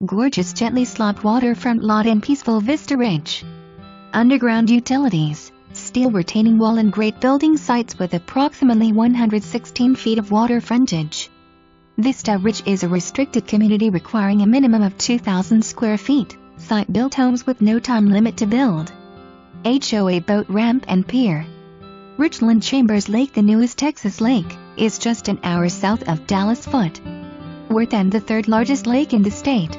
Gorgeous gently sloped waterfront lot in peaceful Vista Ridge. Underground utilities, steel retaining wall and great building sites with approximately 116 feet of water frontage. Vista Ridge is a restricted community requiring a minimum of 2,000 square feet, site-built homes with no time limit to build. HOA boat ramp and pier. Richland Chambers Lake, the newest Texas lake, is just an hour south of Dallas-Fort Worth and the third largest lake in the state.